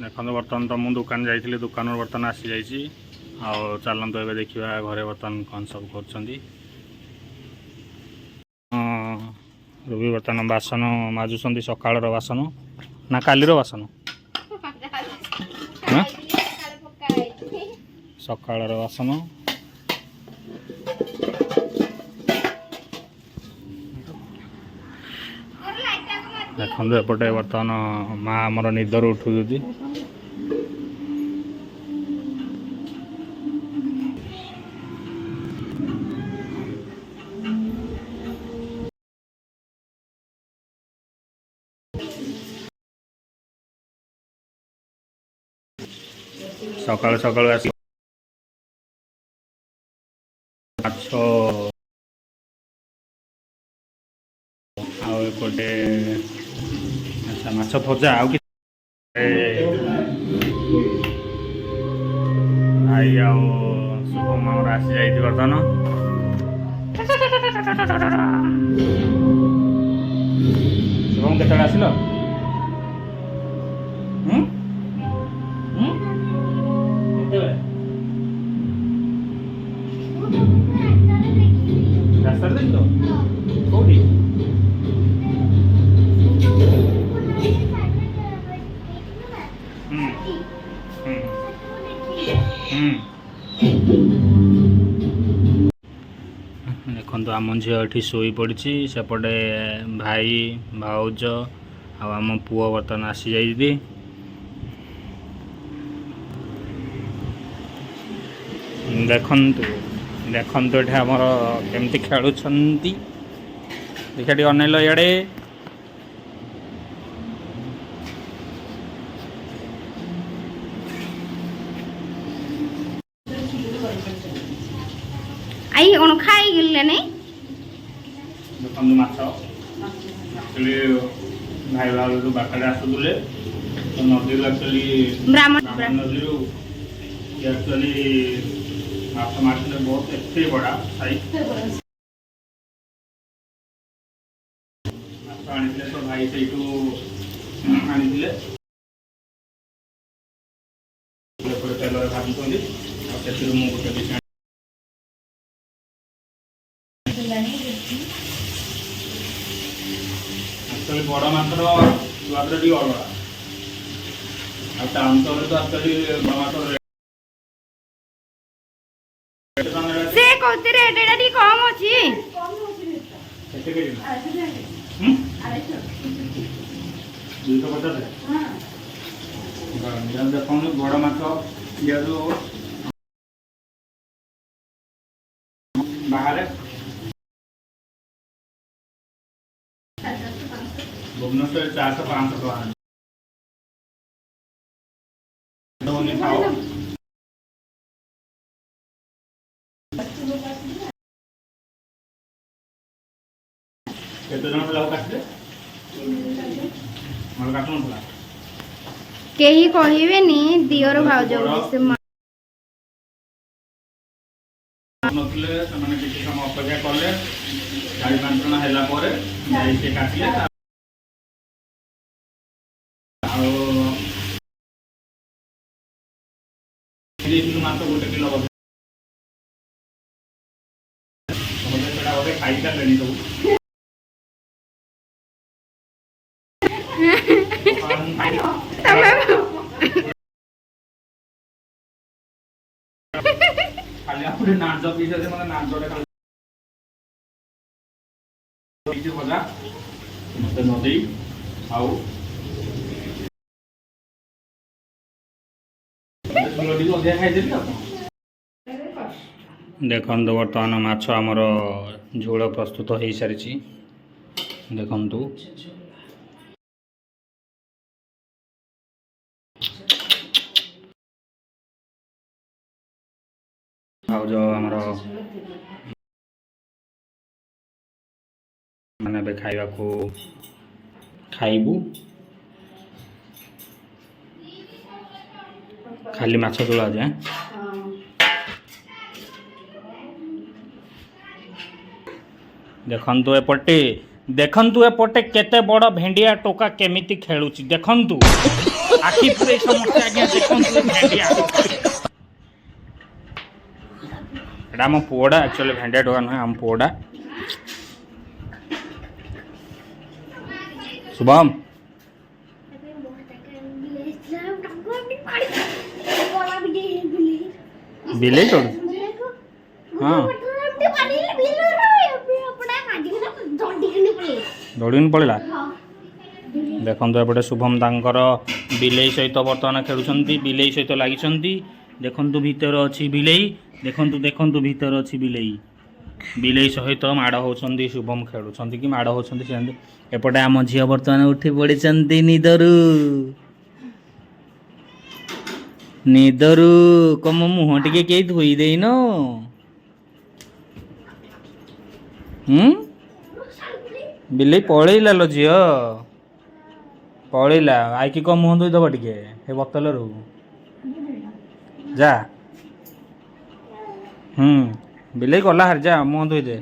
देखो बर्तमान तो मुझे दुकान जाइए दुकान बर्तमान आसी जाइए चलतु ए देखा घरे बर्तमान कौन सब कर रूबी बर्तमान बासन माजुंट सकाल बासन ना कालीर बासन सकाल बासन देखो एपटे बर्तमान माँ आमर निदर उठू सकाल सकाल आस आउटे अच्छा माछ भजा आई शुभम आमर आसी जाइए बर्तमान शुभम के आसिल रास्ता देख तो कौटी देखो आम झील शोई पड़ी सेपटे भाई भाउज आम पुआ बर्तमान आसी जाइए देखंतु देखंतु ये आमर केमती खेलुंट देखा टे अनेल इे आई कौन खाई गले नहीं देखो माछ एक्चुअली भाई भाव बाटे आसुले तो नदी एक्चुअली ब्राह्मण नदी एक्चुअली माछ मारते बहुत एत बड़ा साइज माछ आनी तो भाई से आनी तेल भाजुंट मुझे गोटे एक्चुअली बड़ माछ स्वाद टे अलग टाउन सहर तो एक्चुअली बड़ माछ से कहते रेट एटा टी कम अछि केते केजी 250 हां देखो बड़ माछ ये जो बाहर भुवनेश्वर 400-500 खाओ केही कहिबेनी दियर भाउज से नथिले समय अपेक्षा कले 4-5 जन है काटिले मात्र गोटे किलो बोधे खाई सारे सब खाली आपने नाच पीस मतलब नाचटे खाली भजा मत नदी आउ देखो बर्तमान माछ आमर झोल प्रस्तुत हो सारी देखु जो आमर माने खाइबा को खाइबू खाली माछ तोला जाए देखंतु एपटे देखंतु एपटे केते बड़ भेंडिया टोका केमिति खेलुची देखंतु आखि पूरे समस्त आज्ञा देखंतु भेंडिया एटा हम पुअडा एक्चुअली भेंडिया टोका नुहे हम पुअडा शुभम बिले तोड़ हाँ दौड़ी पड़ा देखो एपटे शुभम तांकर बिलेई सहित बर्तमान खेलुंट बिलेई सहित लगी देखु भीतर अच्छी बिलेई देखु देखु भीतर अच्छी बिलेई बिलेई सहित माड़ होती शुभम खेलुंट कि माड़ होती एपटे आम झील बर्तमान उठी पड़ी निदरू निदरू कम मुह टे कई धोई देन बिलेई पलैला लो झील पलैला आईकी कम मुह धोईदब टे हे बोतल रू जा बिलेई गला हार जा मुह धोई दे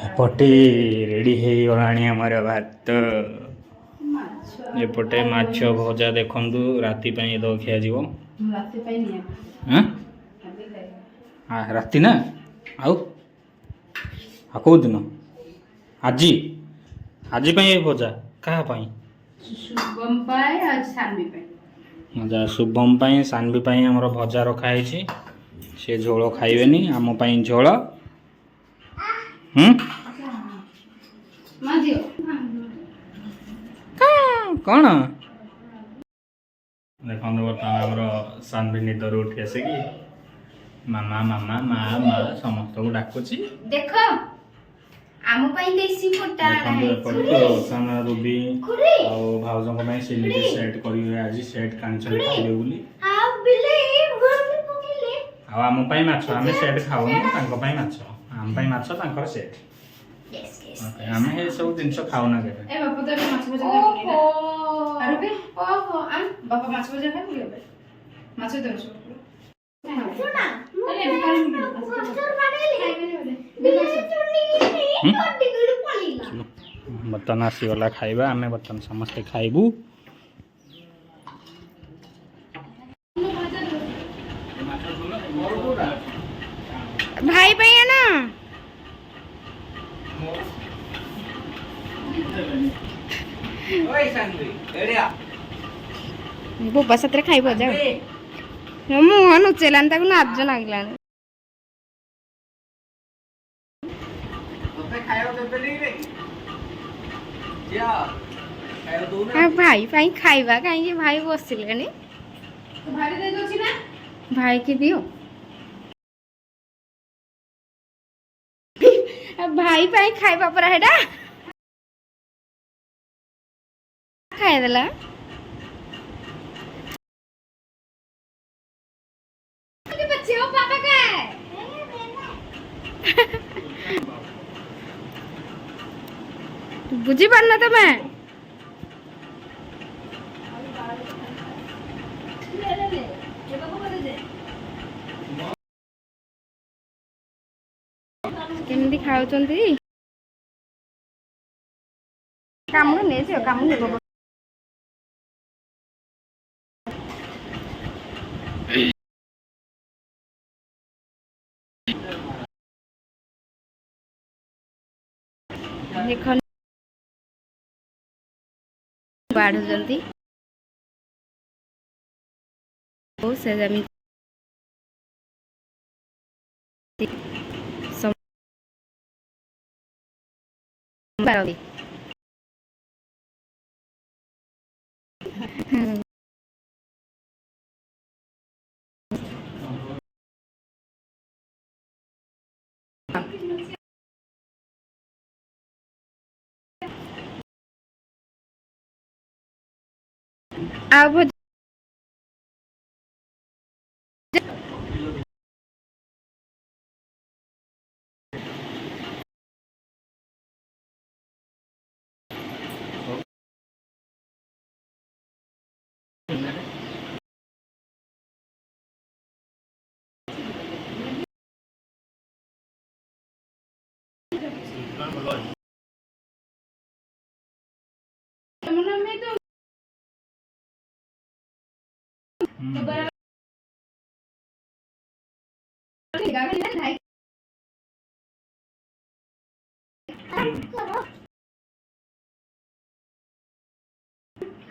एपटे रेडी हो गलानी आमर भात एपटे माछ भजा देखंतु राति पई दो खिया जीवो राति पई निया हां राति ना आउ आ को दिन आजी आजी पई भजा कहा पई शुभम पाए आज सानवी पाए मजा शुभम पई सानवी पई हमर भजा रखा है से झोल खाइबेनी आम पई झोल माजियो कौन देखो बर्तमान आमर सानवी निदर उठी आसे कि मामा मामा मा मा समस्त को डाकुची देखो आम पई देसी फोटा देखो रूबी और भाउजों को से निजे सेट करिवे आज सेट कांचन खाइबे बोली हां बिले घर में पकेले आ आम पई माछ आमे सेट खाउनु तांको पई माछ आम पई माछ तांकर सेट यस यस आमे हे सब जिंस खाउना के ए बापा तो माछ भजा खाइबनी ना अरे बे ओहो आम बापा माछ भजा खाइबनी बे माछ दे सुना अरे मास्टर बानेली बिले चुन्नी कोटी गुड़ पलीला बर्तन आसीगला खाइबा आमे बर्तन समस्ते खाइबू भाई भैया ना ओए सांगवी एडिया बुबा सतरे खाइबो जा मुह नुचेलान ताकू नाज लागलान तोते खायो देबेली रे जा खायो दो ना भाई पाई खाइबा काई भाई बसिलेनी भाई दे दोची ना भाई की दियो भाई पाई खाइबा पर हेडा खाइ देला बच्चे हो पापा का है बुझी पारना तो मैं केमती खाउचंती कामु ने जे कामु ने बाबा देखो बाढ़ुचंती ओ से जमी बारदी आ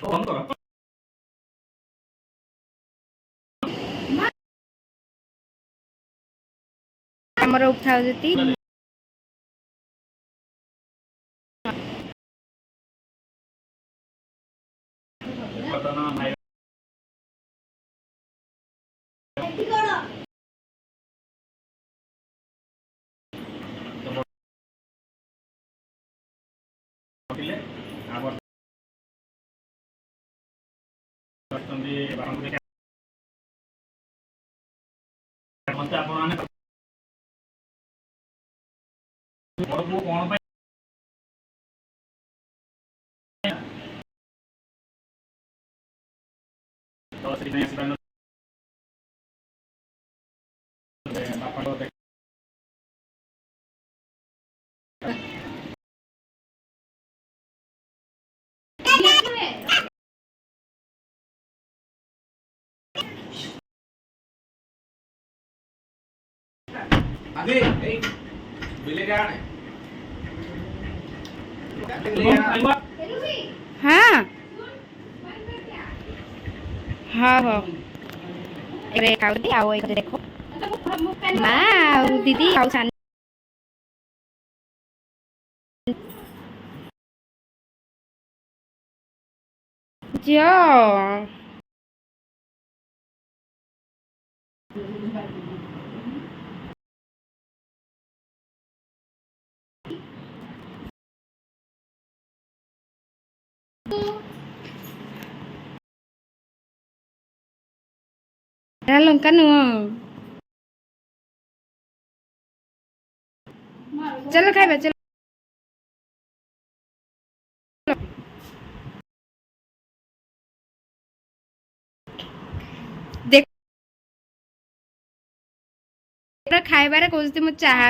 ବନ୍ଦ କର। ଆମର ଉଠାଉ ଯଦି ବର୍ତ୍ତମାନ ଭାଇ ଥିଲେ ଆମର ଅଛନ୍ତି ବାରମ୍ବାର ମତେ ଆପଣମାନେ ବଡ଼ ପୁଅ କଣ ପାଇଁ ତ ସେଥିପାଇଁ ଆସିପାରିନ ବାପାଙ୍କ ଦେଖ आगे ए बिले क्या है हाँ हाँ हाँ ଏବେ ଖାଉଛନ୍ତି ଆଉ ଏଇଠି ଦେଖ ମା ଆଉ ଦିଦି ଆଉ ସାନ ଝିଅ ଏଟା ଲଙ୍କା ନୁହଁ ଚାଲ ଖାଇବା ଚାଲ ଦେଖ ଖାଇବାରେ କହୁଛି ମୁଁ ଚାହା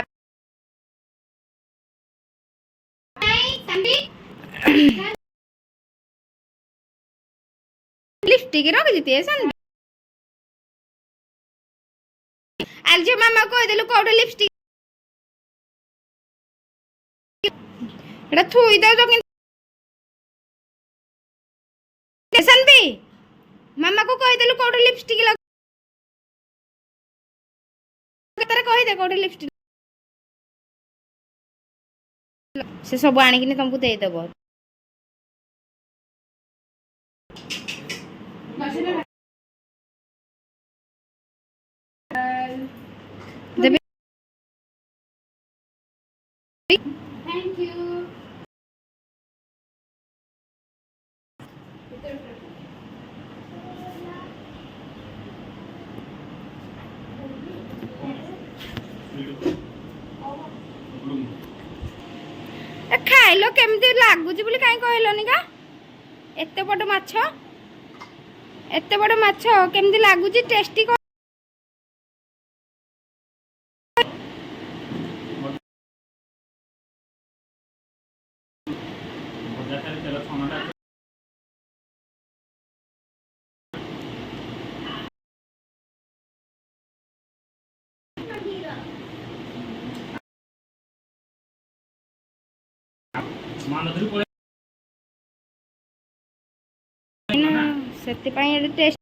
लिपस्टिक रखी थे सन आज मामा कह देलु कोड लिपस्टिक एटा थुई दे तो सन भी मामा को कह देलु कोड लिपस्टिक लग तारे कह दे कोड लिपस्टिक से सब आनी कि तुमको दे देबो देबे थैंक यू खाइल केमती लगुच बोली कहीं कहलनि का एते बड़ माछ केमती लगुच टेस्टी से टेस्ट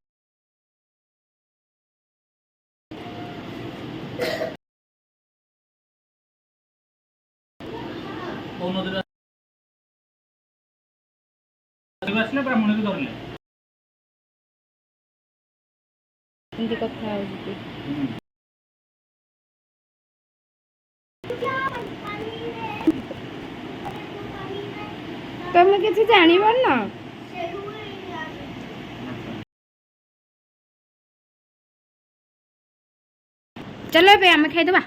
ब्राह्मण भी धरले कथा तुम किसी जानी ना चलो आम खाईदबा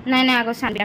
ना आग शांति